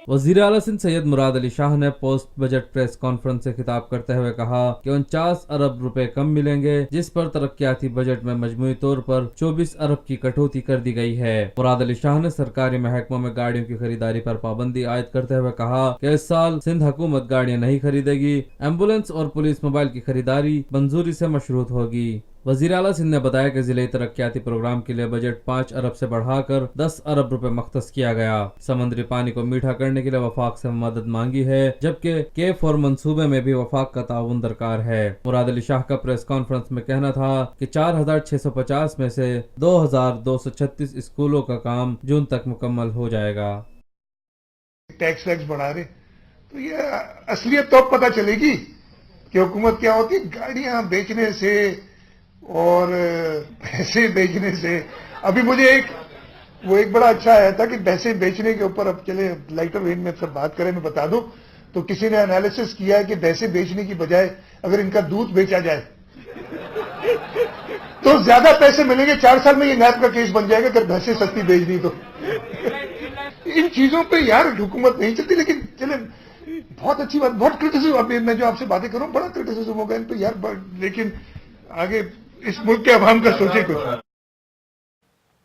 وزیر اعلیٰ سندھ سید مراد علی شاہ نے پوسٹ بجٹ پریس کانفرنس سے خطاب کرتے ہوئے کہا کہ 49 ارب روپے کم ملیں گے، جس پر ترقیاتی بجٹ میں مجموعی طور پر 24 ارب کی کٹوتی کر دی گئی ہے۔ مراد علی شاہ نے سرکاری محکموں میں گاڑیوں کی خریداری پر پابندی عائد کرتے ہوئے کہا کہ اس سال سندھ حکومت گاڑیاں نہیں خریدے گی، ایمبولینس اور پولیس موبائل کی خریداری منظوری سے مشروط ہوگی۔ وزیر اعلیٰ سندھ نے بتایا کہ ضلعی ترقیاتی پروگرام کے لیے بجٹ 5 ارب سے بڑھا کر 10 ارب روپے مختص کیا گیا۔ سمندری پانی کو میٹھا کرنے کے لیے وفاق سے مدد مانگی ہے، جبکہ K4 منصوبے میں بھی وفاق کا تعاون درکار ہے۔ مراد علی شاہ کا پریس کانفرنس میں کہنا تھا کہ 4650 میں سے 2236 اسکولوں کا کام جون تک مکمل ہو جائے گا۔ ٹیکس ویکس بڑھا رہے تو یہ اصلیت تو پتہ چلے گی کہ حکومت کیا ہوتی ہے۔ گاڑیاں بیچنے سے اور پیسے بیچنے سے، ابھی مجھے ایک بڑا اچھا آیا تھا کہ پیسے بیچنے کے اوپر اب چلے لائٹر وین میں سب بات کریں، میں بتا دوں تو کسی نے انالیسس کیا ہے کہ پیسے بیچنے کی بجائے اگر ان کا دودھ بیچا جائے تو زیادہ پیسے ملیں گے۔ 4 سال میں یہ نیب کا کیس بن جائے گا اگر بھینسیں سستی بیچ دی تو۔ ان چیزوں پہ یار حکومت نہیں چلتی، لیکن چلیں بہت اچھی بات، بہت کرٹیسزم، ابھی میں جو آپ سے باتیں کروں بڑا کرٹیسزم ہوگا ان پہ یار، لیکن آگے اس ملک کے عوام کا سوچے کچھ۔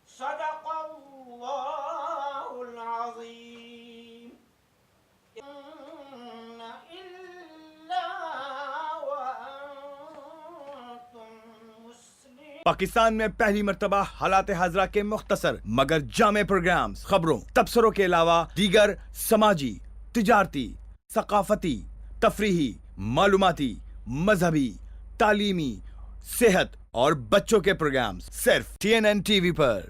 صدق اللہ العظیم۔ پاکستان میں پہلی مرتبہ حالات حاضرہ کے مختصر مگر جامع پروگرامز، خبروں، تبصروں کے علاوہ دیگر سماجی، تجارتی، ثقافتی، تفریحی، معلوماتی، مذہبی، تعلیمی، صحت اور بچوں کے پروگرامز صرف TNN TV پر۔